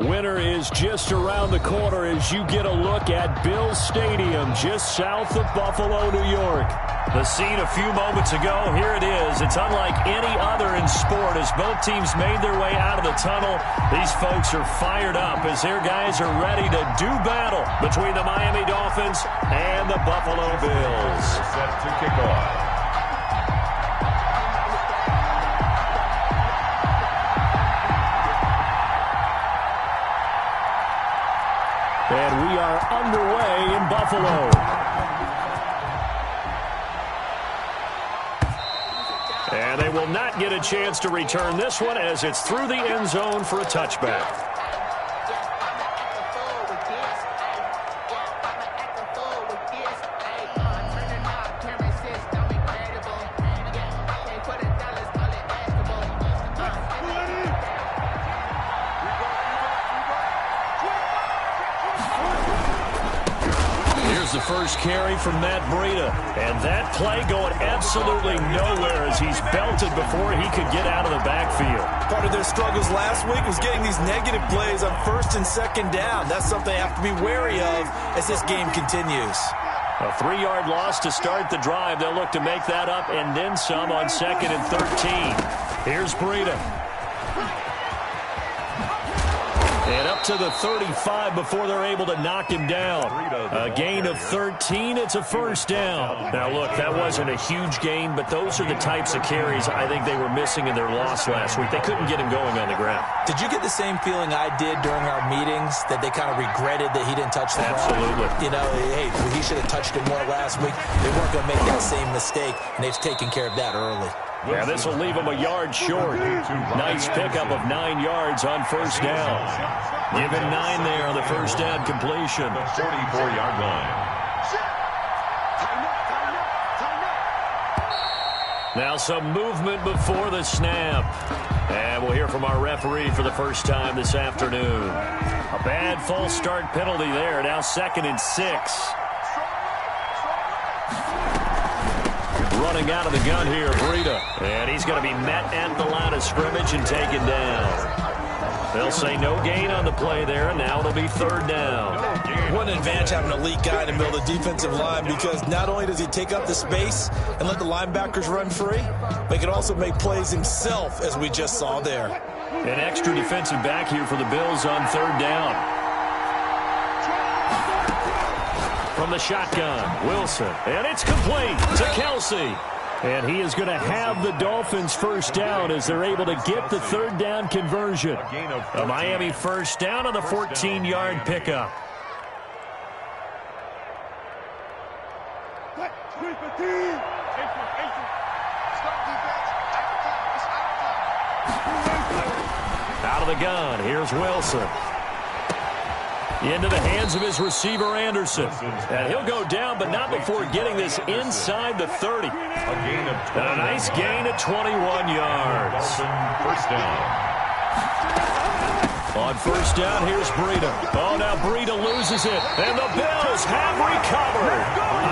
Winter is just around the corner as you get a look at Bills Stadium just south of Buffalo, New York. The scene a few moments ago, here it is. It's unlike any other in sport as both teams made their way out of the tunnel. These folks are fired up as their guys are ready to do battle between the Miami Dolphins and the Buffalo Bills. Set to kick off. And we are underway in Buffalo. And they will not get a chance to return this one as it's through the end zone for a touchback. The first carry from Matt Breida, and that play going absolutely nowhere as he's belted before he could get out of the backfield. Part of their struggles last week was getting these negative plays on first and second down. That's something they have to be wary of as this game continues. A 3-yard loss to start the drive. They'll look to make that up and then some on 2nd and 13. Here's Breida. And up to the 35 before they're able to knock him down. A gain of 13. It's a first down. Now, look, that wasn't a huge gain, but those are the types of carries I think they were missing in their loss last week. They couldn't get him going on the ground. Did you get the same feeling I did during our meetings, that they kind of regretted that he didn't touch the ball? Absolutely. You know, hey, he should have touched it more last week. They weren't going to make that same mistake, and they've taken care of that early. Yeah, this will leave him a yard short. Nice pickup of 9 yards on first down. Given 9 there on the first down completion. The 44-yard line. Now some movement before the snap. And we'll hear from our referee for the first time this afternoon. A bad false start penalty there. Now 2nd and 6. Running out of the gun here, Breida. And he's going to be met at the line of scrimmage and taken down. They'll say no gain on the play there, and now it'll be 3rd down. What an advantage having an elite guy in the middle of the defensive line, because not only does he take up the space and let the linebackers run free, but he can also make plays himself, as we just saw there. An extra defensive back here for the Bills on 3rd down. From the shotgun, Wilson, and it's complete to Kelsey. And he is going to have the Dolphins first down as they're able to get the 3rd down conversion. A Miami first down on the 14-yard pickup. Out of the gun, here's Wilson. Into the hands of his receiver, Anderson. And he'll go down, but not before getting this inside the 30. A nice gain of 21 yards. First down. On first down, here's Breida. Oh, now Breida loses it. And the Bills have recovered.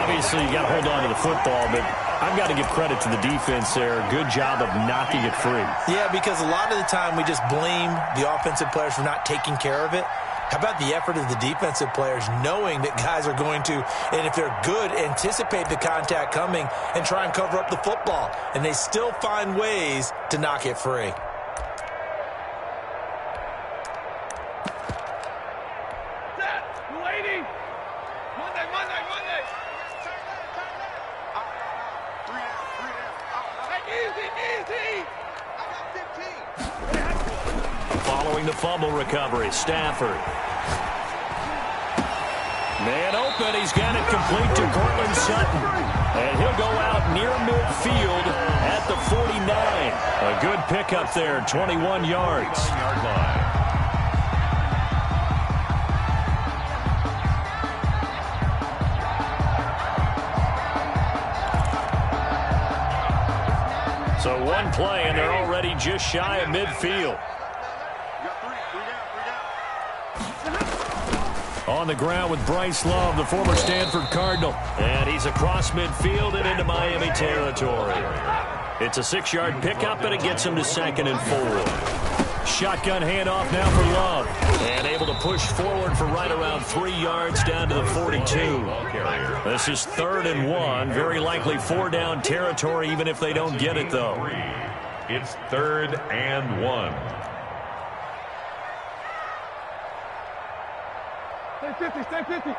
Obviously, you got to hold on to the football, but I've got to give credit to the defense there. Good job of knocking it free. Yeah, because a lot of the time we just blame the offensive players for not taking care of it. How about the effort of the defensive players knowing that guys are going to, and if they're good, anticipate the contact coming and try and cover up the football. And they still find ways to knock it free. Following the fumble recovery, Stafford. Man open, he's got it complete to Cortland Sutton. And he'll go out near midfield at the 49. A good pickup there, 21 yards. So one play, and they're already just shy of midfield. On the ground with Bryce Love, the former Stanford Cardinal. And he's across midfield and into Miami territory. It's a 6-yard pickup, and it gets him to 2nd and 4. Shotgun handoff now for Love. And able to push forward for right around 3 yards down to the 42. This is 3rd and 1. Very likely 4-down territory, even if they don't get it, though. It's 3rd and 1. Stay 50, stay 50.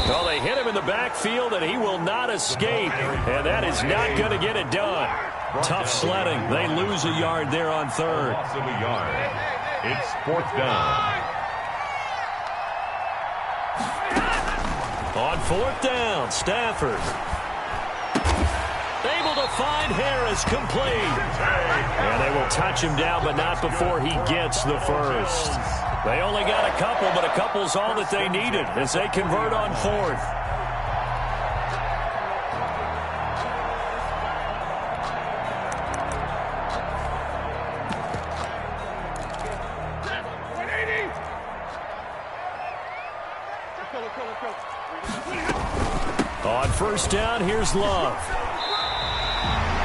Well, they hit him in the backfield, and he will not escape. And that is not going to get it done. Tough sledding. They lose a yard there on 3rd. Loss of a yard. It's 4th down. On 4th down, Stafford. Able to find Harris, complete. And they will touch him down, but not before he gets the first. They only got a couple, but a couple's all that they needed as they convert on 4th. On 1st down, here's Love.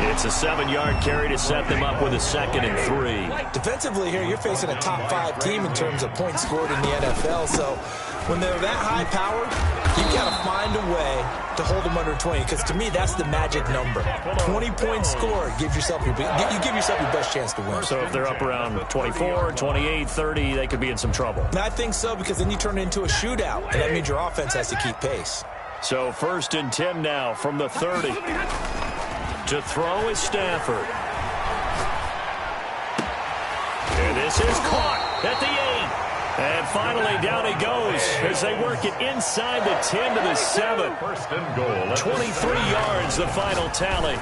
It's a 7-yard carry to set them up with a 2nd and 3. Defensively here, you're facing a top 5 team in terms of points scored in the NFL. So when they're that high powered, you got to find a way to hold them under 20. Because to me, that's the magic number. 20 points scored gives yourself you give yourself your best chance to win. So if they're up around 24, 28, 30, they could be in some trouble. And I think so, because then you turn it into a shootout, and that means your offense has to keep pace. So 1st and 10 now from the 30. To throw is Stafford. And this is caught at the 8. And finally down he goes as they work it inside the 10 to the 7. 1st and goal. 23 yards the final tally.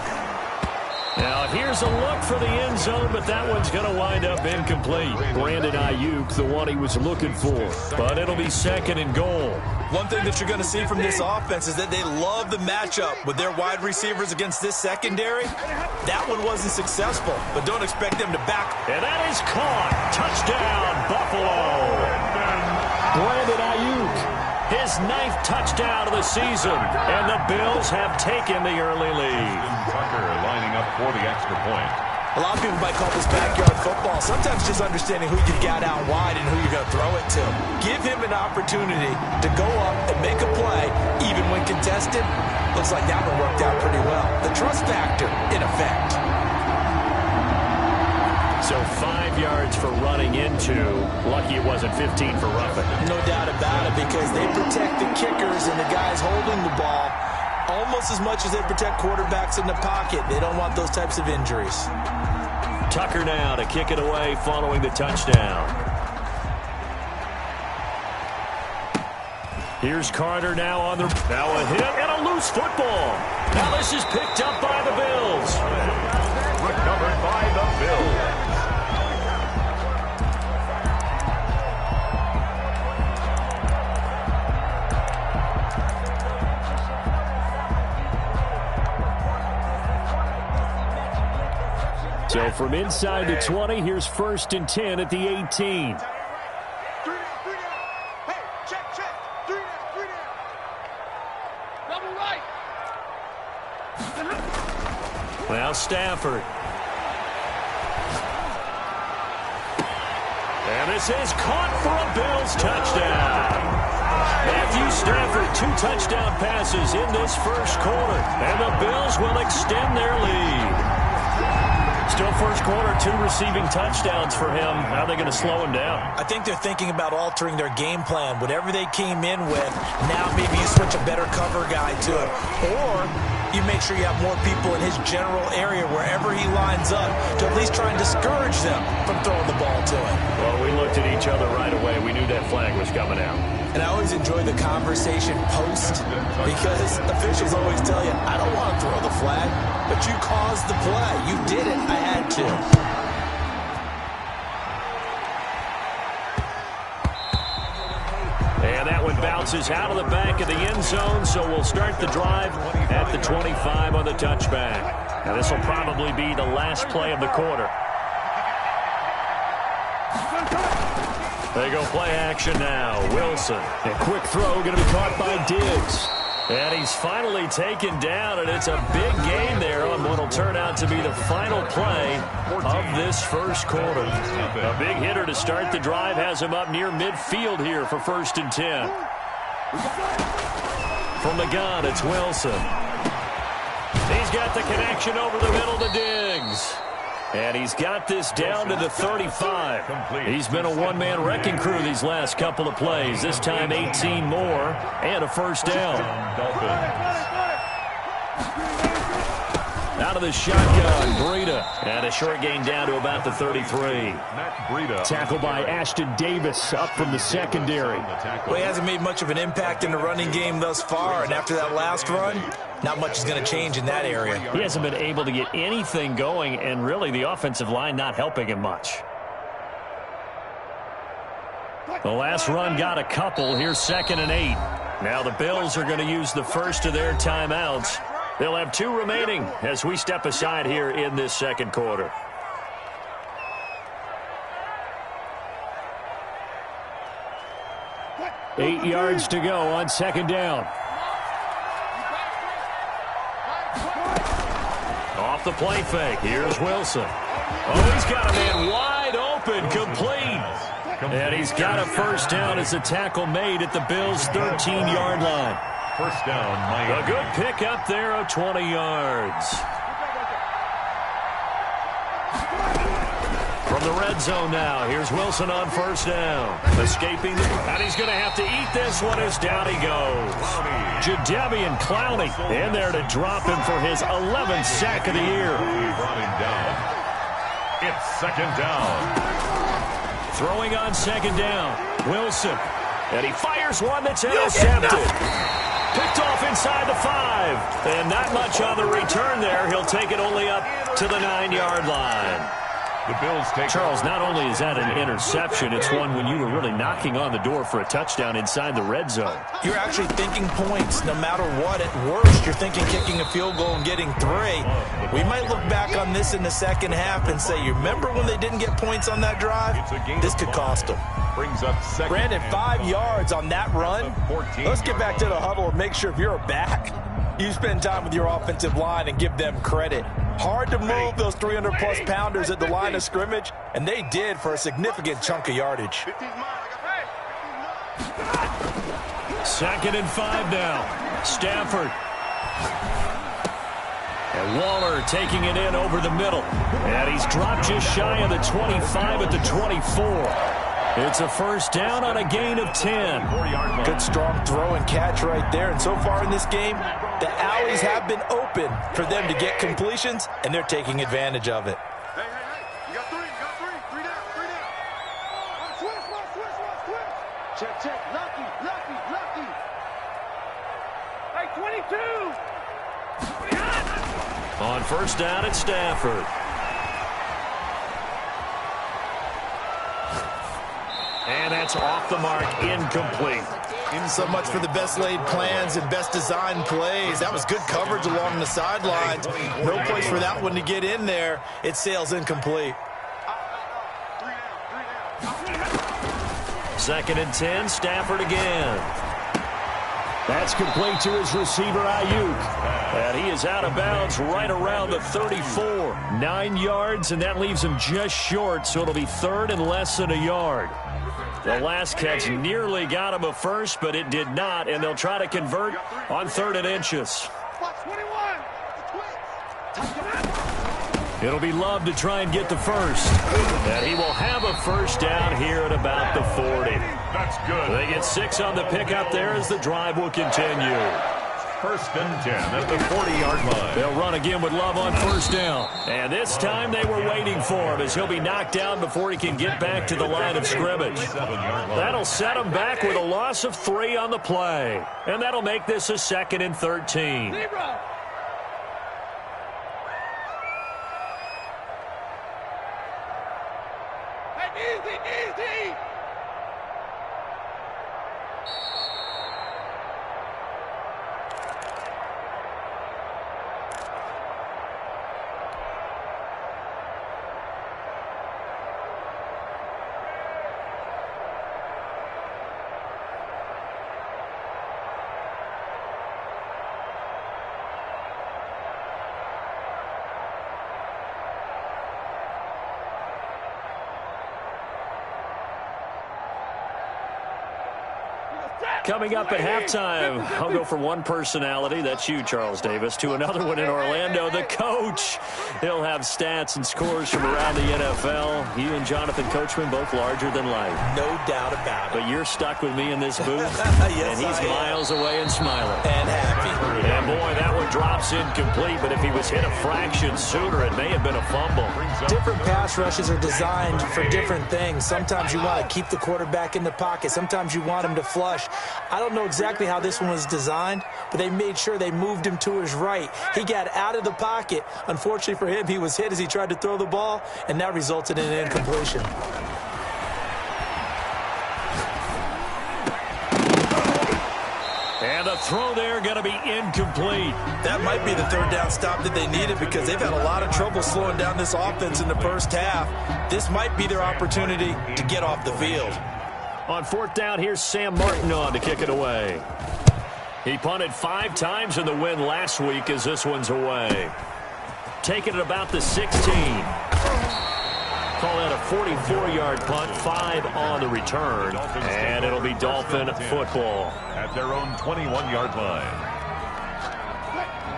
Now here's a look for the end zone, but that one's going to wind up incomplete. Brandon Ayuk, the one he was looking for. But it'll be 2nd and goal. One thing that you're going to see from this offense is that they love the matchup with their wide receivers against this secondary. That one wasn't successful, but don't expect them to back. And that is caught. Touchdown, Buffalo. Brandon Ayuk, his 9th touchdown of the season. And the Bills have taken the early lead. Tucker lining up for the extra point. A lot of people might call this backyard football. Sometimes just understanding who you've got out wide and who you're going to throw it to. Give him an opportunity to go up and make a play, even when contested. Looks like that one worked out pretty well. The trust factor, in effect. So 5 yards for running into. Lucky it wasn't 15 for roughing. No doubt about it, because they protect the kickers and the guys holding the ball almost as much as they protect quarterbacks in the pocket. They don't want those types of injuries. Tucker now to kick it away following the touchdown. Here's Carter now on the... Now a hit and a loose football. Now this is picked up by the Bills. Recovered by the Bills. So from inside the 20, here's 1st and 10 at the 18. 3 down. Hey, check. 3 down. Double right. Well, Stafford. And this is caught for a Bills touchdown. Matthew Stafford, 2 touchdown passes in this first quarter. And the Bills will extend their lead. Still first quarter, 2 receiving touchdowns for him. How are they going to slow him down? I think they're thinking about altering their game plan. Whatever they came in with, now maybe you switch a better cover guy to it. Or you make sure you have more people in his general area wherever he lines up to at least try and discourage them from throwing the ball to him. Well, we looked at each other right away. We knew that flag was coming out. And I always enjoy the conversation post, because officials always tell you, I don't want to throw the flag, but you caused the play. You did it. I had to. And that one bounces out of the back of the end zone, so we'll start the drive at the 25 on the touchback. Now this will probably be the last play of the quarter. They go play action now. Wilson. A quick throw going to be caught by Diggs. And he's finally taken down, and it's a big gain there on what will turn out to be the final play of this first quarter. A big hitter to start the drive has him up near midfield here for 1st and 10. From the gun, it's Wilson. He's got the connection over the middle to Diggs. And he's got this down to the 35. He's been a one-man wrecking crew these last couple of plays. This time 18 more and a first down. Out of the shotgun, Breida. And a short gain down to about the 33. Tackled by Ashton Davis up from the secondary. Well, he hasn't made much of an impact in the running game thus far, and after that last run, not much is going to change in that area. He hasn't been able to get anything going, and really the offensive line not helping him much. The last run got a couple. Here's 2nd and 8. Now the Bills are going to use the first of their timeouts. They'll have 2 remaining as we step aside here in this second quarter. Eight yards to go on 2nd down. Off the play fake. Here's Wilson. Oh, he's got a man wide open, complete. And he's got a first down as a tackle made at the Bills' 13-yard line. First down, Miami. A good pickup there of 20 yards. From the red zone now, here's Wilson on first down. Escaping, and he's going to have to eat this one as down he goes. Jadeveon Clowney in there to drop him for his 11th sack of the year. He brought him down. It's 2nd down. Throwing on 2nd down, Wilson. And he fires one that's intercepted. Picked off inside the 5. And not much on the return there. He'll take it only up to the 9-yard line. The Bills take Charles, not only is that an interception, it's one when you were really knocking on the door for a touchdown inside the red zone. You're actually thinking points no matter what. At worst, you're thinking kicking a field goal and getting 3. We might look back on this in the second half and say, you remember when they didn't get points on that drive? This could cost them. Brings up 2nd. Brandon, 5 yards on that run. Let's get back to the huddle and make sure if you're a back, you spend time with your offensive line and give them credit. Hard to move those 300-plus pounders at the line of scrimmage, and they did for a significant chunk of yardage. 2nd and 5 now. Stafford. And Waller taking it in over the middle. And he's dropped just shy of the 25 at the 24. It's a first down on a gain of 10. Good strong throw and catch right there. And so far in this game, the alleys have been open for them to get completions, and they're taking advantage of it. Hey, you got 3, 3 down. Switch. Check. Lucky. Hey, 22. On first down, it's Stafford. And that's off the mark, incomplete. So much for the best laid plans and best designed plays. That was good coverage along the sidelines. No place for that one to get in there. It sails incomplete. 2nd and 10, Stafford again. That's complete to his receiver, Ayuk. And he is out of bounds right around the 34. 9 yards, and that leaves him just short, so it'll be 3rd and less than a yard. The last catch nearly got him a first, but it did not, and they'll try to convert on 3rd and inches. It'll be Love to try and get the first. And he will have a first down here at about the 40. That's good. They get 6 on the pickup there as the drive will continue. 1st and 10 at the 40-yard line. They'll run again with Love on first down. And this time they were waiting for him as he'll be knocked down before he can get back to the line of scrimmage. That'll set him back with a loss of 3 on the play. And that'll make this a 2nd and 13. Easy. Coming up at halftime, I'll go from one personality, that's you, Charles Davis, to another one in Orlando, the coach. He'll have stats and scores from around the NFL. You and Jonathan Coachman, both larger than life. No doubt about it. But you're stuck with me in this booth, Yes, and he's miles away and smiling. And happy. And boy, that one drops incomplete, but if he was hit a fraction sooner, it may have been a fumble. Different pass rushes are designed for different things. Sometimes you want to keep the quarterback in the pocket. Sometimes you want him to flush. I don't know exactly how this one was designed, but they made sure they moved him to his right. He got out of the pocket. Unfortunately for him, he was hit as he tried to throw the ball, and that resulted in an incompletion. And the throw there going to be incomplete. That might be the third down stop that they needed because they've had a lot of trouble slowing down this offense in the first half. This might be their opportunity to get off the field. On fourth down, here's Sam Martin on to kick it away. He punted 5 times in the win last week as this one's away. Taking it about the 16. Call that a 44-yard punt, 5 on the return, and it'll be Dolphin football. At their own 21-yard line.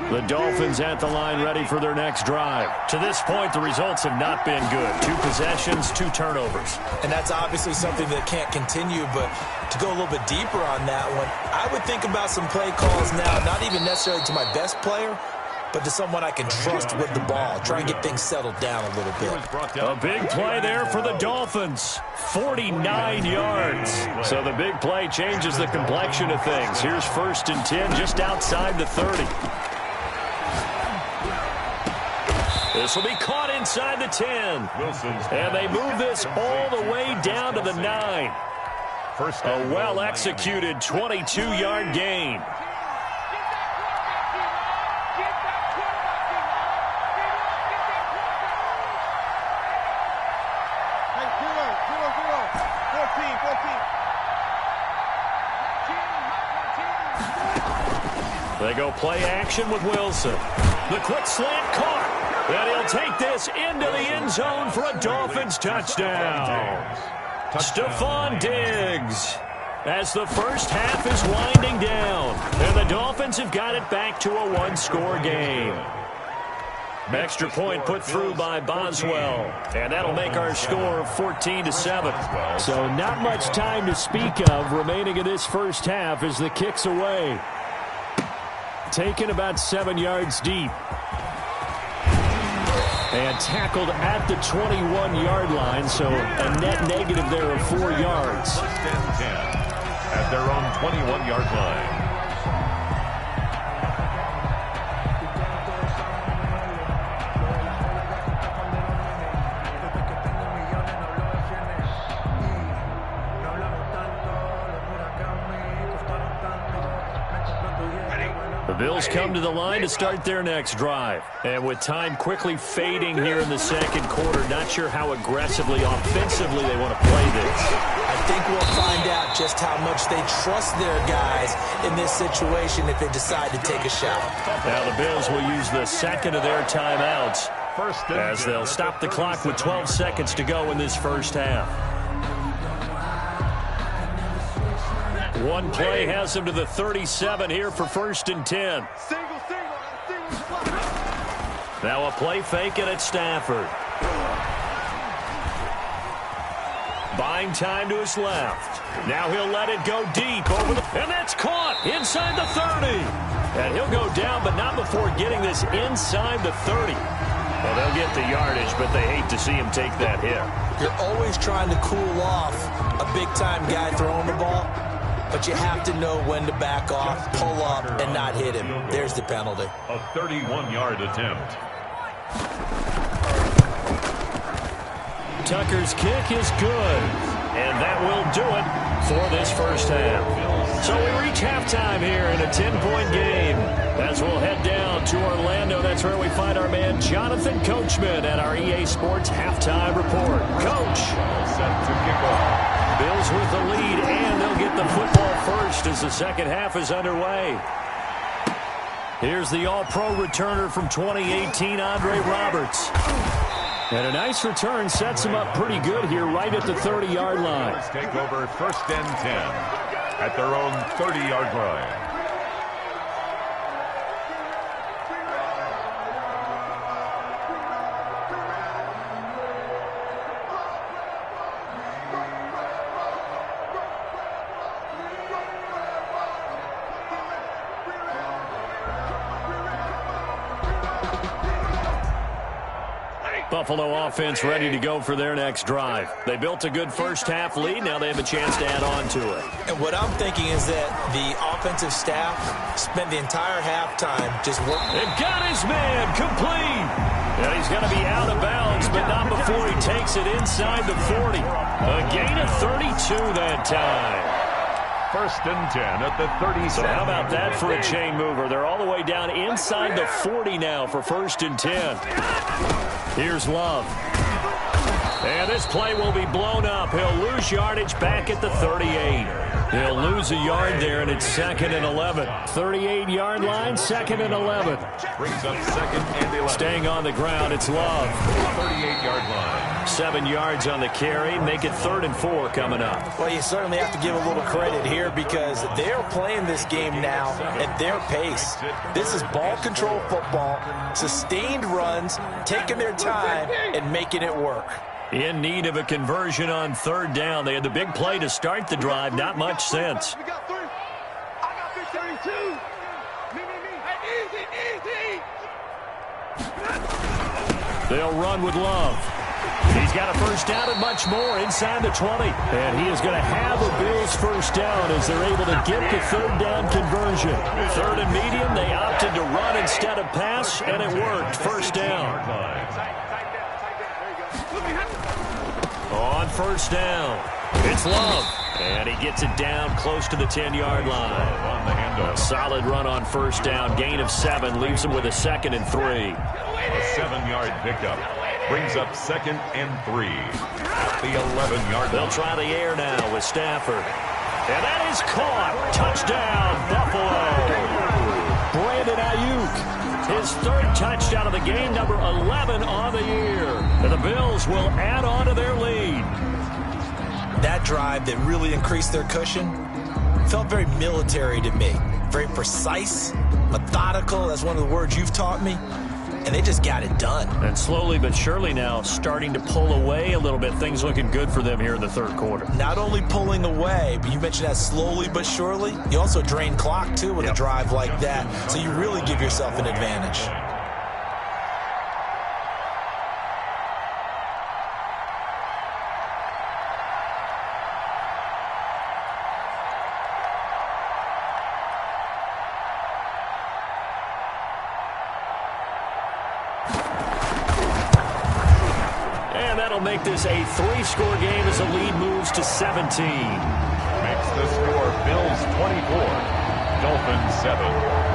The Dolphins at the line ready for their next drive. To this point, the results have not been good. 2 possessions, 2 turnovers. And that's obviously something that can't continue, but to go a little bit deeper on that one, I would think about some play calls now, not even necessarily to my best player, but to someone I can trust with the ball. Try and get things settled down a little bit. A big play there for the Dolphins. 49 yards. So the big play changes the complexion of things. Here's 1st and 10 just outside the 30. This will be caught inside the 10. And they move this all the way down to the 9. A well-executed 22-yard gain. They go play action with Wilson. The quick slant caught. And he'll take this into the end zone for a Dolphins touchdown. Stephon Diggs. As the first half is winding down. And the Dolphins have got it back to a 1-score game. Extra point put through by Boswell. And that'll make our score 14-7. So not much time to speak of remaining in this first half as the kick's away. Taken about 7 yards deep. And tackled at the 21-yard line, so a net negative there of 4 yards. 1st and 10 at their own 21-yard line. The Bills come to the line to start their next drive. And with time quickly fading here in the second quarter, not sure how aggressively, offensively they want to play this. I think we'll find out just how much they trust their guys in this situation if they decide to take a shot. Now the Bills will use the second of their timeouts as they'll stop the clock with 12 seconds to go in this first half. One play has them to the 37 here for 1st and 10. Now a play fake and it's Stafford. Buying time to his left. Now he'll let it go deep over the... And that's caught inside the 30. And he'll go down, but not before getting this inside the 30. Well, they'll get the yardage, but they hate to see him take that hit. You're always trying to cool off a big-time guy throwing the ball. But you have to know when to back off, pull up, and not hit him. There's the penalty. A 31-yard attempt. Tucker's kick is good. And that will do it for this first half. So we reach halftime here in a 10-point game. As we'll head down to Orlando, that's where we find our man Jonathan Coachman at our EA Sports Halftime Report. Coach. Set to kick off. Bills with the lead, and they'll get the football first as the second half is underway. Here's the All-Pro returner from 2018, Andre Roberts. And a nice return sets him up pretty good here right at the 30-yard line. Take over 1st and 10. at their own 30-yard line. Buffalo offense ready to go for their next drive. They built a good first-half lead. Now they have a chance to add on to it. And what I'm thinking is that the offensive staff spent the entire halftime just working. They've got his man complete. And he's going to be out of bounds, but not before he takes it inside the 40. A gain of 32 that time. First and 10 at the 37. So how about that for a chain mover? They're all the way down inside the 40 now for first and 10. Here's Love. And this play will be blown up. He'll lose yardage back at the 38. He'll lose a yard there, and it's 2nd and 11. 38-yard line, 2nd and 11. Brings up 2nd and 11. Staying on the ground, it's Love. 38-yard line. 7 yards on the carry. Make it 3rd and 4 coming up. Well, you certainly have to give a little credit here because they're playing this game now at their pace. This is ball control football, sustained runs, taking their time, and making it work. In need of a conversion on 3rd down. They had the big play to start the drive. Not much sense. We got 3. I got big 32. Me. Hey, easy. They'll run with Love. He's got a first down and much more inside the 20. And he is going to have a Bills first down as they're able to get the 3rd down conversion. 3rd and medium, they opted to run instead of pass, and it worked. First down. On first down, it's Love. And he gets it down close to the 10-yard line. A solid run on first down. Gain of 7 leaves him with a 2nd and 3. A 7-yard pickup. Brings up 2nd and 3 at the 11-yard line. They'll try the air now with Stafford. And that is caught. Touchdown, Buffalo. Brandon Ayuk. His 3rd touchdown of the game, number 11 on the year. And the Bills will add on to their lead. That drive that really increased their cushion felt very military to me. Very precise, methodical. That's one of the words you've taught me. And they just got it done. And slowly but surely now starting to pull away a little bit. Things looking good for them here in the 3rd quarter. Not only pulling away, but you mentioned that slowly but surely. You also drain clock, too, with a drive like that. So you really give yourself an advantage. Make this a 3-score game as the lead moves to 17. Makes the score Bills 24, Dolphins 7.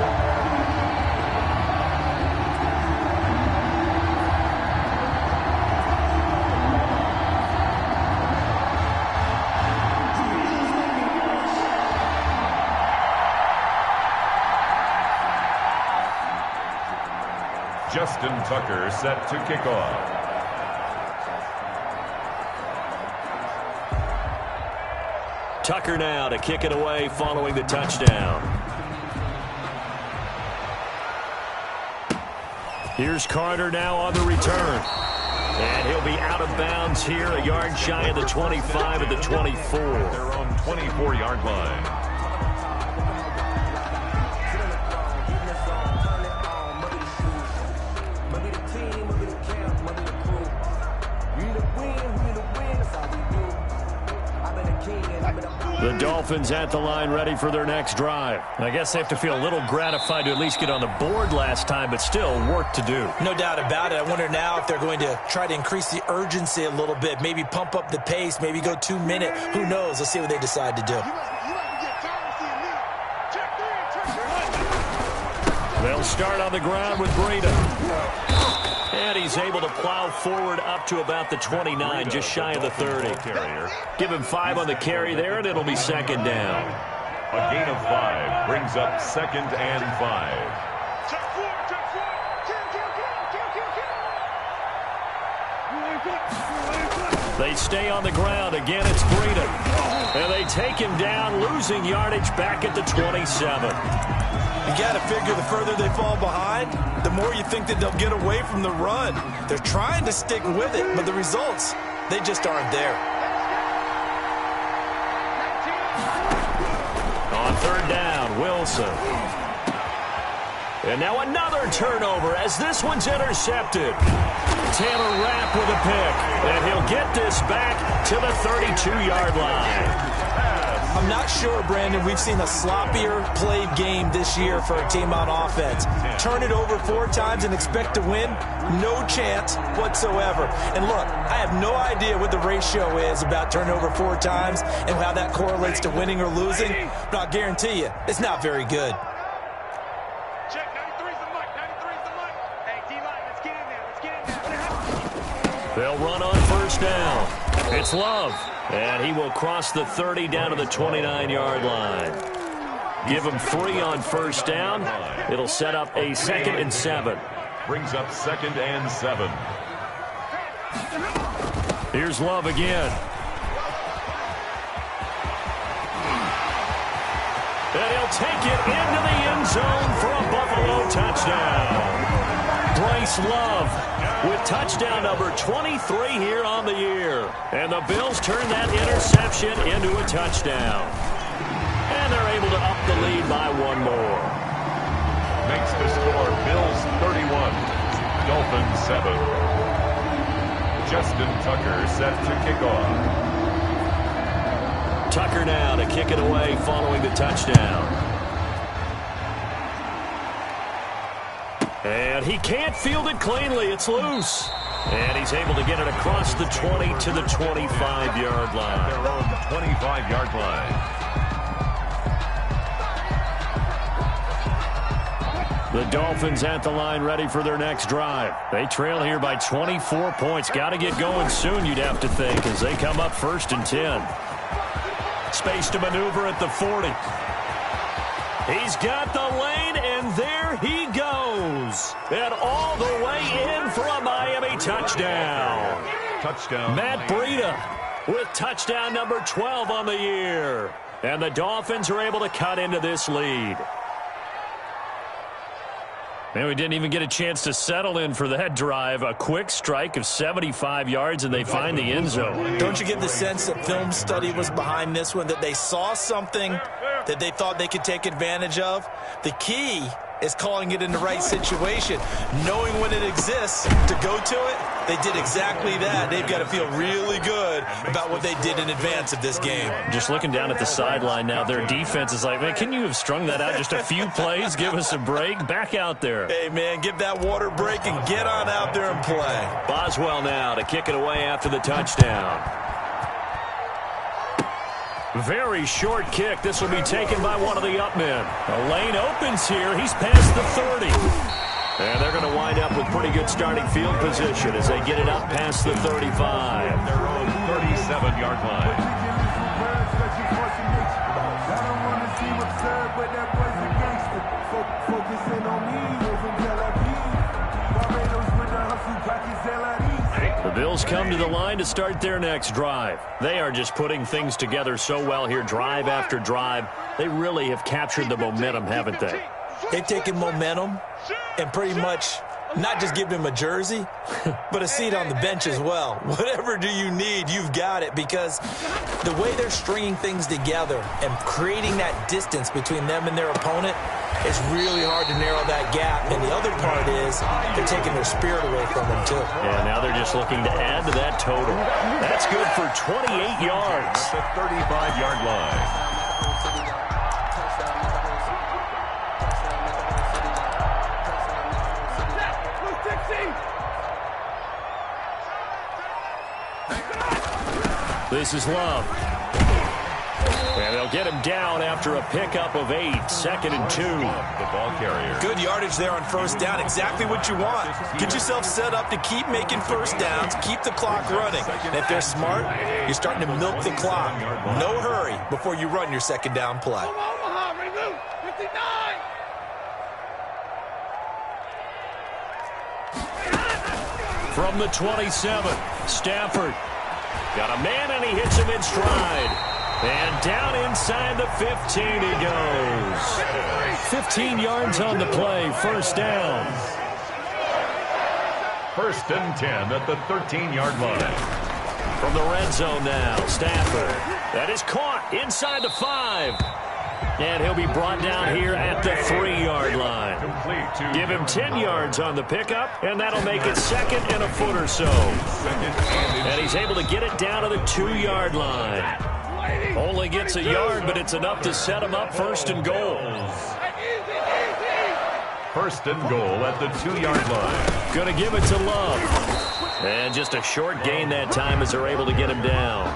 Justin Tucker set to kick off. Tucker now to kick it away following the touchdown. Here's Carter now on the return. And he'll be out of bounds here, a yard shy of the 25 at the 24. Their own 24-yard line. The Dolphins at the line ready for their next drive. I guess they have to feel a little gratified to at least get on the board last time, but still work to do. No doubt about it. I wonder now if they're going to try to increase the urgency a little bit, maybe pump up the pace, maybe go 2-minute. Who knows? Let's see what they decide to do. They'll start on the ground with Breida. And he's able to plow forward up to about the 29, just shy of the 30. Give him 5 on the carry there, and it'll be 2nd down. A gain of 5 brings up 2nd and 5. They stay on the ground. Again, it's Breida. And they take him down, losing yardage back at the 27. You got to figure the further they fall behind, the more you think that they'll get away from the run. They're trying to stick with it, but the results, they just aren't there. On third down, Wilson. And now another turnover as this one's intercepted. Taylor Rapp with a pick, and he'll get this back to the 32-yard line. I'm not sure, Brandon, we've seen a sloppier played game this year for a team on offense. Turn it over 4 times and expect to win? No chance whatsoever. And look, I have no idea what the ratio is about turnover 4 times and how that correlates to winning or losing, but I'll guarantee you, it's not very good. Check, 93's the mic, 93's the mic. Hey, D-line, let's get in there, let's get in there. They'll run on first down. It's Love, and he will cross the 30 down to the 29-yard line. Give him 3 on first down. It'll set up a 2nd and 7. Brings up 2nd and 7. Here's Love again. And he'll take it into the end zone for a Buffalo touchdown. Bryce Love with touchdown number 23 here on the year. And the Bills turn that interception into a touchdown. And they're able to up the lead by 1 more. Makes the score Bills 31, Dolphins 7. Justin Tucker set to kick off. Tucker now to kick it away following the touchdown. And he can't field it cleanly. It's loose. And he's able to get it across the 20 to the 25-yard line. Their own 25-yard line. The Dolphins at the line ready for their next drive. They trail here by 24 points. Got to get going soon, you'd have to think, as they come up 1st and 10. Space to maneuver at the 40. He's got the lane, and there he goes. And all the way in for a Miami touchdown. Touchdown. Matt Breida with touchdown number 12 on the year. And the Dolphins are able to cut into this lead. Man, we didn't even get a chance to settle in for that drive. A quick strike of 75 yards, and they find the end zone. Don't you get the sense that film study was behind this one, that they saw something that they thought they could take advantage of? The key is calling it in the right situation, knowing when it exists to go to it. They did exactly that. They've got to feel really good about what they did in advance of this game. Just looking down at the sideline now, their defense is like, man, can you have strung that out just a few plays? Give us a break. Back out there. Hey, man, give that water break and get on out there and play. Boswell now to kick it away after the touchdown. Very short kick. This will be taken by one of the up men. A lane opens here. He's past the 30. And they're going to wind up with pretty good starting field position as they get it up past the 35. Their own 37-yard line. The Bills come to the line to start their next drive. They are just putting things together so well here, drive after drive. They really have captured the momentum, haven't they? They've taken momentum and pretty much not just give him a jersey, but a seat on the bench as well. Whatever do you need, you've got it, because the way they're stringing things together and creating that distance between them and their opponent, it's really hard to narrow that gap. And the other part is they're taking their spirit away from them, too. Yeah, now they're just looking to add to that total. That's good for 28 yards. The 35-yard line. This is Love. And they'll get him down after a pickup of 8, 2nd and 2. The ball carrier. Good yardage there on first down. Exactly what you want. Get yourself set up to keep making first downs, keep the clock running. And if they're smart, you're starting to milk the clock. No hurry before you run your second down play. Omaha, remove 59. From the 27, Stafford. Got a man, and he hits him in stride. And down inside the 15 he goes. 15 yards on the play, first down. First and 10 at the 13-yard line. From the red zone now, Stafford. That is caught inside the 5. And he'll be brought down here at the 3-yard line. Give him 10 yards on the pickup, and that'll make it second and a foot or so. And he's able to get it down to the 2-yard line. Only gets a yard, but it's enough to set him up first and goal. First and goal at the 2-yard line. Going to give it to Love. And just a short gain that time as they're able to get him down.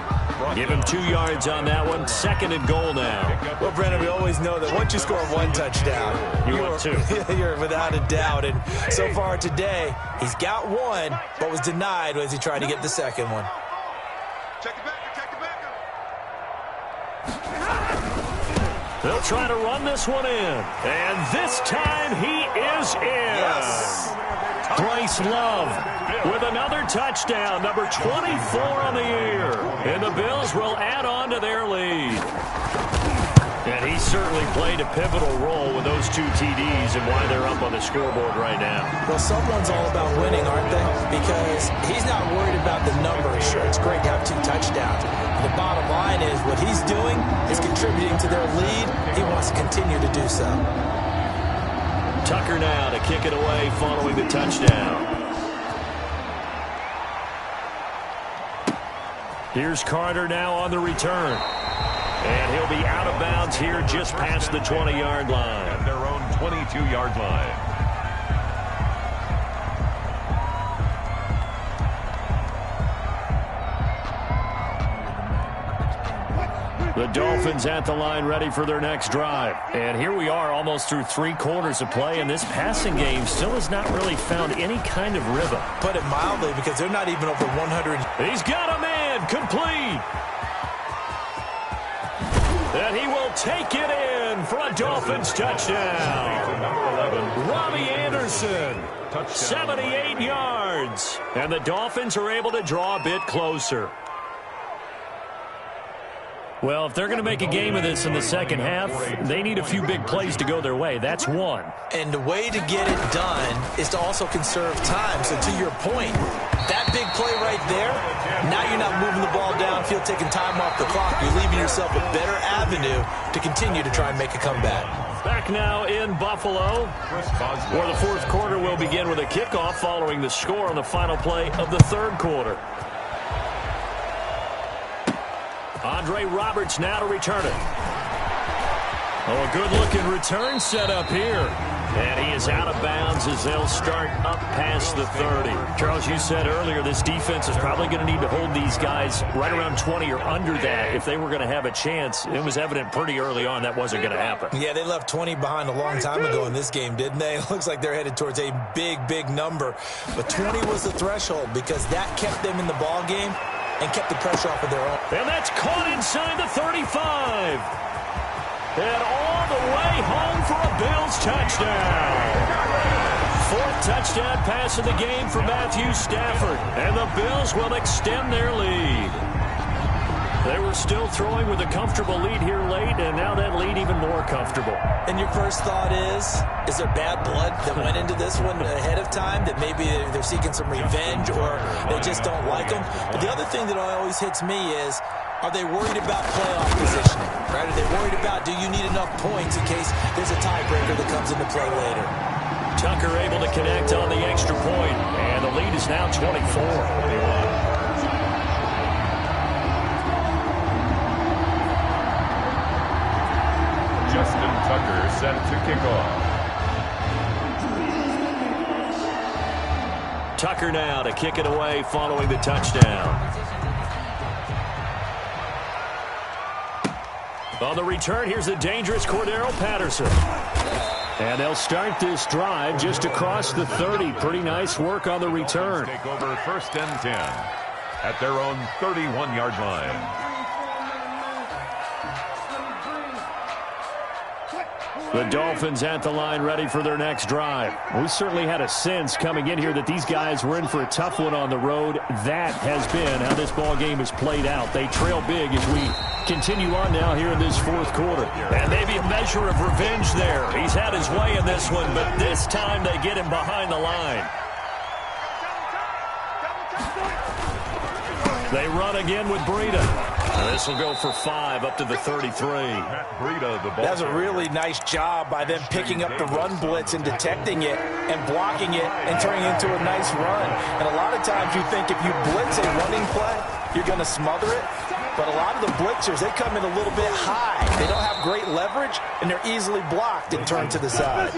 Give him 2 yards on that one. Second and goal now. Well, Brennan, we always know that once you score one touchdown, you're without a doubt. And so far today, he's got one, but was denied as he tried to get the second one. Check it back. They'll try to run this one in. And this time he is in. Yes. Bryce Love with another touchdown, number 24 on the year. And the Bills will add on to their lead. And he certainly played a pivotal role with those 2 TDs and why they're up on the scoreboard right now. Well, someone's all about winning, aren't they? Because he's not worried about the numbers. Sure, it's great to have 2 touchdowns. The bottom line is what he's doing is contributing to their lead. He wants to continue to do so. Tucker now to kick it away following the touchdown. Here's Carter now on the return. And he'll be out of bounds here just past the 20-yard line. At their own 22-yard line. The Dolphins at the line ready for their next drive. And here we are almost through 3 quarters of play, and this passing game still has not really found any kind of rhythm. Put it mildly, because they're not even over 100. He's got a man, complete. And he will take it in for a Dolphins touchdown. Robbie Anderson, 78 yards. And the Dolphins are able to draw a bit closer. Well, if they're going to make a game of this in the second half, they need a few big plays to go their way. That's one. And the way to get it done is to also conserve time. So to your point, that big play right there, now you're not moving the ball downfield, taking time off the clock. You're leaving yourself a better avenue to continue to try and make a comeback. Back now in Buffalo, where the fourth quarter will begin with a kickoff following the score on the final play of the third quarter. Andre Roberts now to return it. Oh, a good-looking return set up here. And he is out of bounds as they'll start up past the 30. Charles, you said earlier this defense is probably going to need to hold these guys right around 20 or under that if they were going to have a chance. It was evident pretty early on that wasn't going to happen. Yeah, they left 20 behind a long time ago in this game, didn't they? It looks like they're headed towards a big, big number. But 20 was the threshold because that kept them in the ball game and kept the pressure off of their own. And that's caught inside the 35. And all the way home for a Bills touchdown. Fourth touchdown pass of the game for Matthew Stafford. And the Bills will extend their lead. They were still throwing with a comfortable lead here late, and now that lead even more comfortable. And your first thought is there bad blood that went into this one ahead of time, that maybe they're seeking some revenge or they just don't like them? But the other thing that always hits me is, are they worried about playoff positioning? Right? Are they worried about, do you need enough points in case there's a tiebreaker that comes into play later? Tucker able to connect on the extra point, and the lead is now 24. Justin Tucker set to kick off. Tucker now to kick it away following the touchdown. On the return, here's the dangerous Cordero Patterson. And they'll start this drive just across the 30. Pretty nice work on the return. Take over first and 10 at their own 31-yard line. The Dolphins at the line ready for their next drive. We certainly had a sense coming in here that these guys were in for a tough one on the road. That has been how this ball game has played out. They trail big as we continue on now here in this fourth quarter. And maybe a measure of revenge there. He's had his way in this one, but this time they get him behind the line. They run again with Breida. This will go for 5 up to the 33. That's a really nice job by them picking up the run blitz and detecting it and blocking it and turning it into a nice run. And a lot of times you think if you blitz a running play, you're going to smother it. But a lot of the blitzers, they come in a little bit high. They don't have great leverage, and they're easily blocked and turned to the side.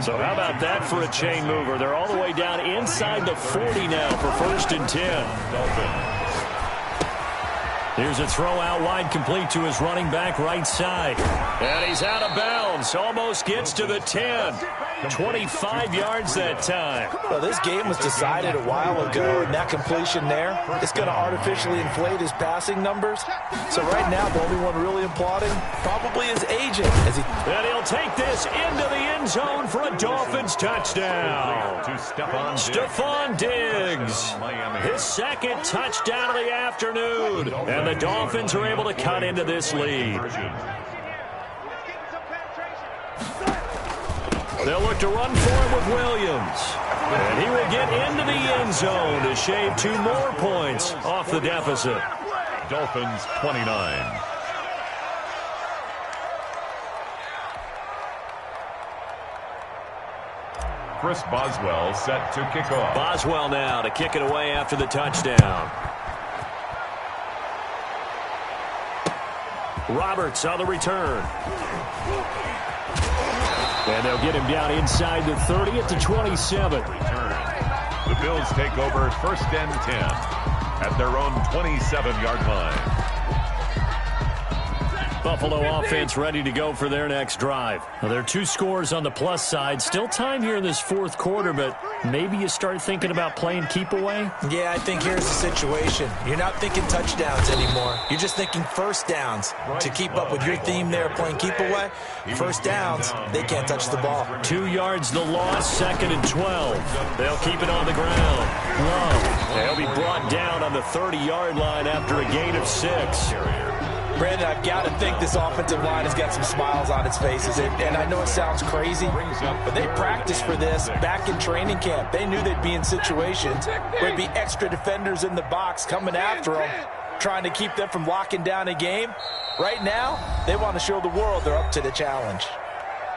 So how about that for a chain mover? They're all the way down inside the 40 now for 1st and 10. Here's a throw out wide, complete to his running back right side. And he's out of bounds. Almost gets to the 10. 25 yards that time. Well, this game was decided a while ago, and that completion there, it's going to artificially inflate his passing numbers. So right now, the only one really applauding probably his agent. And he'll take this into the end zone for a Dolphins touchdown. Stephon Diggs. His second touchdown of the afternoon. And the Dolphins are able to cut into this lead. They'll look to run for him with Williams. And he will get into the end zone to shave 2 more points off the deficit. Dolphins 29. Chris Boswell set to kick off. Boswell now to kick it away after the touchdown. Roberts on the return. And they'll get him down inside the 30 at the 27. The Bills take over 1st and 10 at their own 27-yard line. Buffalo offense ready to go for their next drive. Well, there are 2 scores on the plus side. Still time here in this fourth quarter, but maybe you start thinking about playing keep away? Yeah, I think here's the situation. You're not thinking touchdowns anymore. You're just thinking first downs. To keep up with your theme there, playing keep away, first downs, they can't touch the ball. 2 yards the loss, 2nd and 12. They'll keep it on the ground. Low. They'll be brought down on the 30-yard line after a gain of 6. Brandon, I've got to think this offensive line has got some smiles on its faces. And I know it sounds crazy, but they practiced for this back in training camp. They knew they'd be in situations where there'd be extra defenders in the box coming after them, trying to keep them from locking down a game. Right now, they want to show the world they're up to the challenge.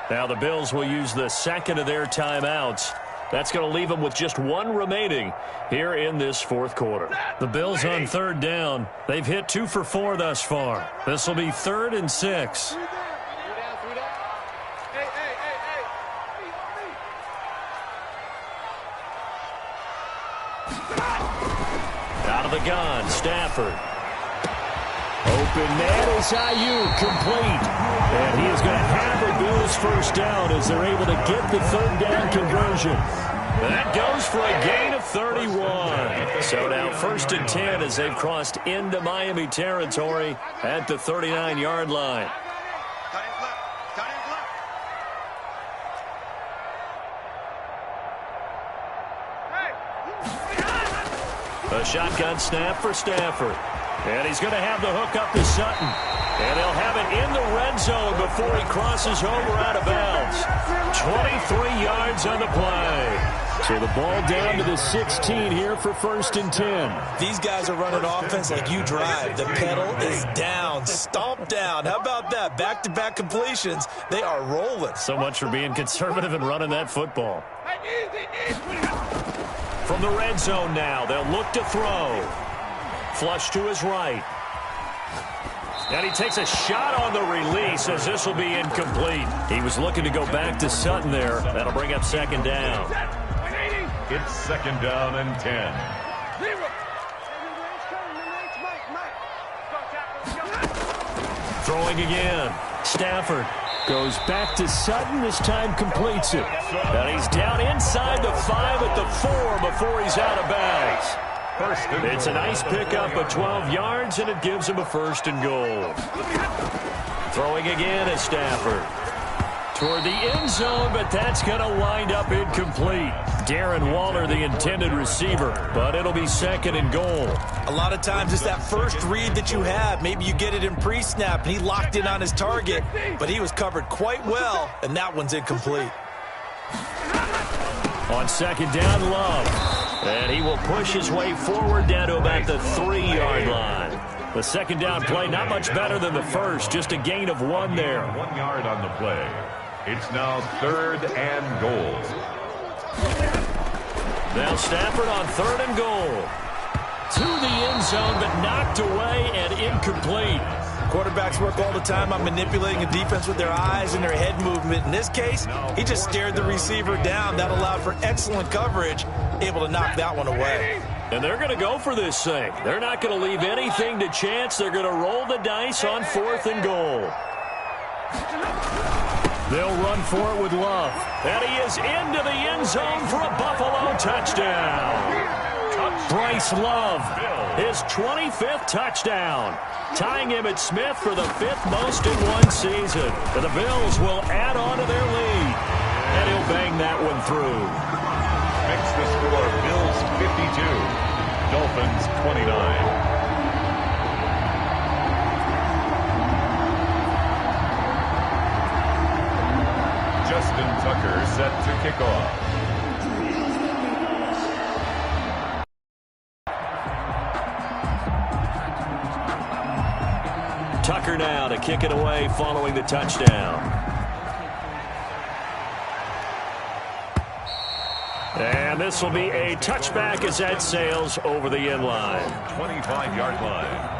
Now the Bills will use the 2nd of their timeouts. That's going to leave them with just 1 remaining here in this fourth quarter. The Bills on 3rd down. They've hit 2 for 4 thus far. This will be 3rd and 6. Out of the gun, Stafford. Open man is Ayuk, complete. And he is going to have the Bills first down as they're able to get the 3rd down conversion. That goes for a gain of 31. So now 1st and 10 as they've crossed into Miami territory at the 39-yard line. A shotgun snap for Stafford. And he's going to have the hook up to Sutton. And they'll have it in the red zone before he crosses over out of bounds. 23 yards on the play. So the ball down to the 16 here for 1st and 10. These guys are running offense like you drive. The pedal is down, stomped down. How about that? Back-to-back completions. They are rolling. So much for being conservative and running that football. From the red zone now, they'll look to throw. Flush to his right. And he takes a shot on the release as this will be incomplete. He was looking to go back to Sutton there. That'll bring up 2nd down. It's 2nd down and 10. Throwing again. Stafford goes back to Sutton. This time completes it. And he's down inside the 5 at the 4 before he's out of bounds. It's a nice pickup of 12 yards, and it gives him a 1st and goal. Throwing again is Stafford. Toward the end zone, but that's going to wind up incomplete. Darren Waller, the intended receiver, but it'll be 2nd and goal. A lot of times it's that first read that you have. Maybe you get it in pre-snap, and he locked in on his target, but he was covered quite well, and that one's incomplete. On 2nd down, Love. And he will push his way forward down to about the 3-yard line. The 2nd down play, not much better than the first, just a gain of 1 there. 1 yard on the play. It's now 3rd and goal. Now Stafford on 3rd and goal. To the end zone, but knocked away and incomplete. Quarterbacks work all the time on manipulating a defense with their eyes and their head movement. In this case, he just stared the receiver down. That allowed for excellent coverage, able to knock that one away. And they're going to go for this thing. They're not going to leave anything to chance. They're going to roll the dice on 4th and goal. They'll run for it with Love. And he is into the end zone for a Buffalo touchdown. Bryce Love, his 25th touchdown, tying him at Smith for the 5th most in one season. And the Bills will add on to their lead. And he'll bang that one through. Makes the score Bills 52, Dolphins 29. Justin Tucker set to kick off. Tucker now to kick it away following the touchdown. And this will be a touchback as that sails over the end line. 25-yard line.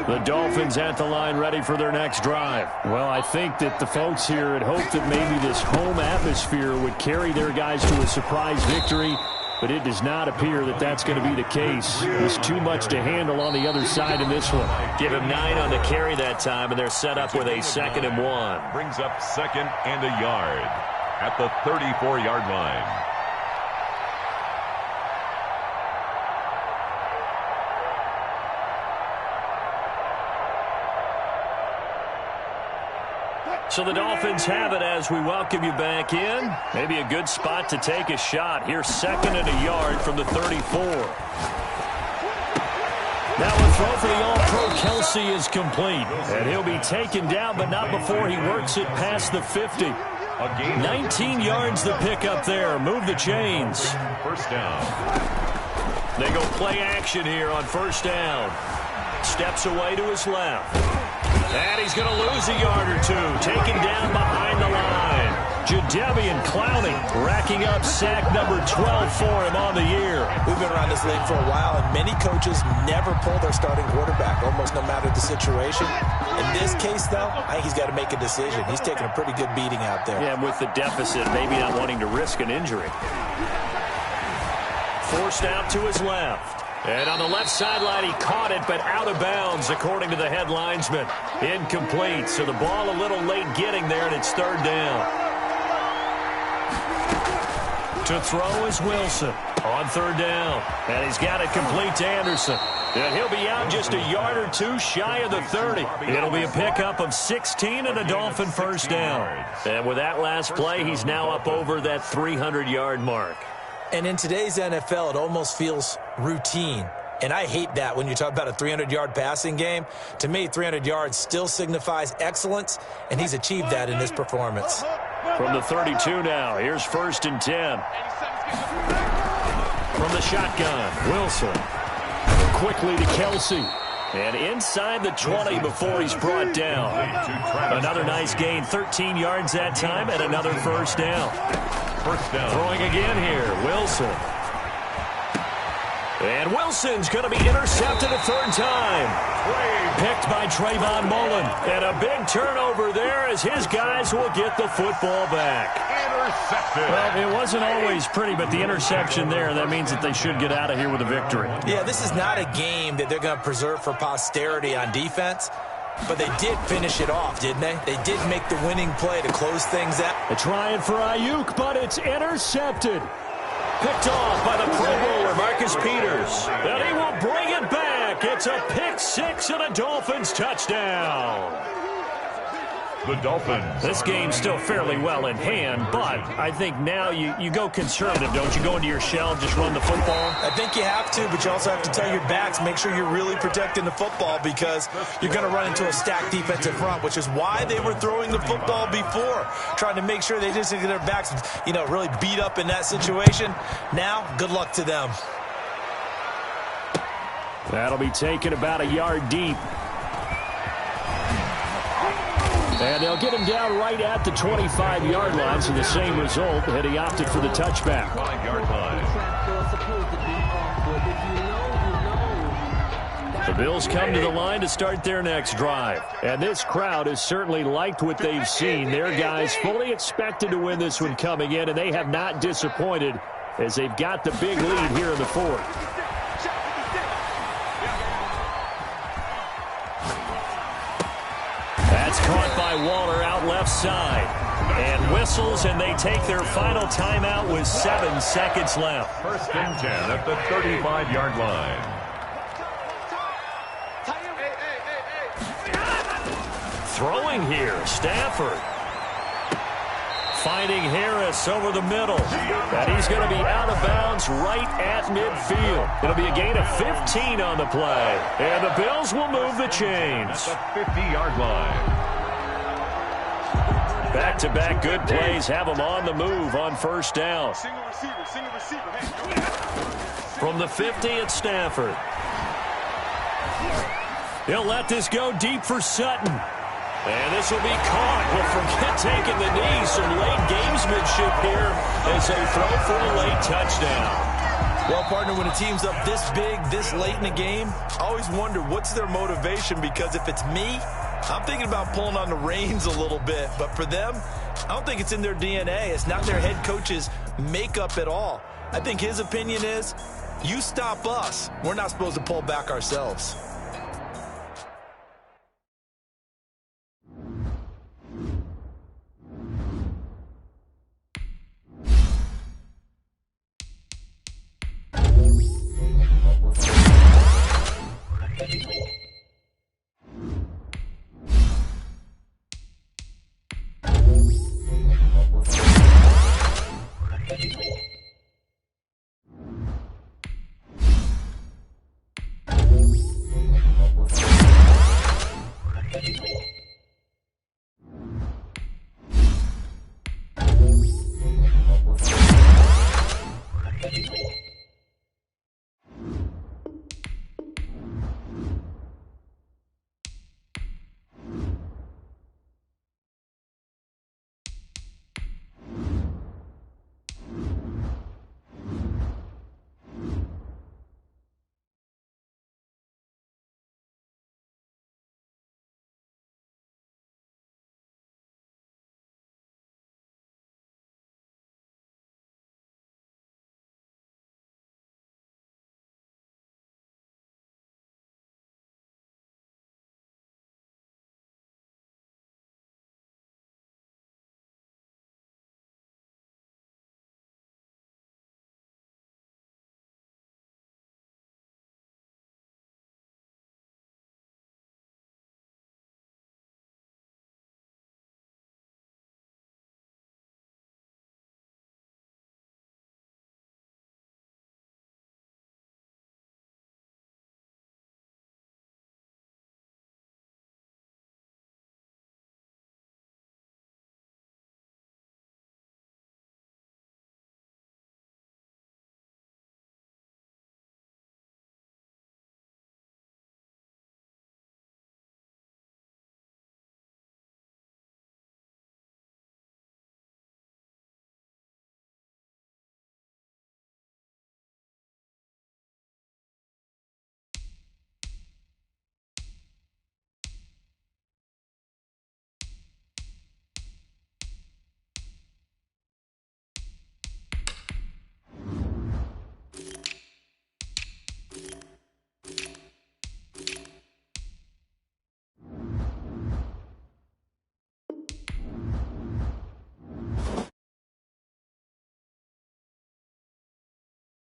The Dolphins at the line ready for their next drive. Well, I think that the folks here had hoped that maybe this home atmosphere would carry their guys to a surprise victory, but it does not appear that that's going to be the case. There's too much to handle on the other side in this one. Give him 9 on the carry that time, and they're set up with a 2nd and 1. Brings up 2nd and a yard at the 34-yard line. So the Dolphins have it as we welcome you back in. Maybe a good spot to take a shot. Here's 2nd and a yard from the 34. Now a throw for the All-Pro Kelsey is complete. And he'll be taken down, but not before he works it past the 50. 19 yards the pickup there. Move the chains. 1st down. They go play action here on 1st down. Steps away to his left. And he's going to lose a yard or 2. Taken down behind the line. Jadeveon Clowney racking up sack number 12 for him on the year. We've been around this league for a while, and many coaches never pull their starting quarterback, almost no matter the situation. In this case, though, I think he's got to make a decision. He's taking a pretty good beating out there. Yeah, and with the deficit, maybe not wanting to risk an injury. Forced out to his left. And on the left sideline, he caught it, but out of bounds, according to the head linesman. Incomplete, so the ball a little late getting there, and it's 3rd down. To throw is Wilson on 3rd down. And he's got it complete to Anderson. And he'll be out just a yard or 2 shy of the 30. It'll be a pickup of 16 and a Dolphin 1st down. And with that last play, he's now up over that 300-yard mark. And in today's NFL, it almost feels routine. And I hate that when you talk about a 300-yard passing game. To me, 300 yards still signifies excellence, and he's achieved that in this performance. From the 32 now, here's 1st and 10. From the shotgun, Wilson. Quickly to Kelsey. And inside the 20 before he's brought down. Another nice gain, 13 yards that time, and another 1st down. 1st down. Throwing again here, Wilson. And Wilson's going to be intercepted a 3rd time. Picked by Trayvon Mullen. And a big turnover there as his guys will get the football back. Intercepted. Well, it wasn't always pretty, but the interception there, that means that they should get out of here with a victory. Yeah, this is not a game that they're going to preserve for posterity on defense. But they did finish it off, didn't they? They did make the winning play to close things out. They're trying for Ayuk, but it's intercepted. Picked off by the Pro Bowler, Marcus Peters. And he will bring it back It's a pick six and a Dolphins touchdown. The Dolphins. This game's still fairly well in hand, but I think now you go conservative, don't you? Go into your shell and just run the football? I think you have to, but you also have to tell your backs, make sure you're really protecting the football because you're going to run into a stacked defensive front, which is why they were throwing the football before, trying to make sure they just get their backs, really beat up in that situation. Now, good luck to them. That'll be taken about a yard deep. And they'll get him down right at the 25-yard line, so the same result, and he opted for the touchback. 5-yard line. The Bills come to the line to start their next drive. And this crowd has certainly liked what they've seen. Their guys fully expected to win this one coming in, and they have not disappointed as they've got the big lead here in the fourth. Caught by Waller out left side. And whistles, and they take their final timeout with 7 seconds left. First and 10 at the 35-yard line. Throwing here, Stafford. Finding Harris over the middle. And he's going to be out of bounds right at midfield. It'll be a gain of 15 on the play. And the Bills will move the chains. At the 50-yard line. Back-to-back good plays have them on the move on first down. From the 50 at Stafford. He'll let this go deep for Sutton. And this will be caught. Well, forget taking the knee. Some late gamesmanship here as they throw for a late touchdown. Well, partner, when a team's up this big, this late in the game, I always wonder what's their motivation, because if it's me, I'm thinking about pulling on the reins a little bit. But for them, I don't think it's in their DNA. It's not their head coach's makeup at all. I think his opinion is, you stop us, we're not supposed to pull back ourselves.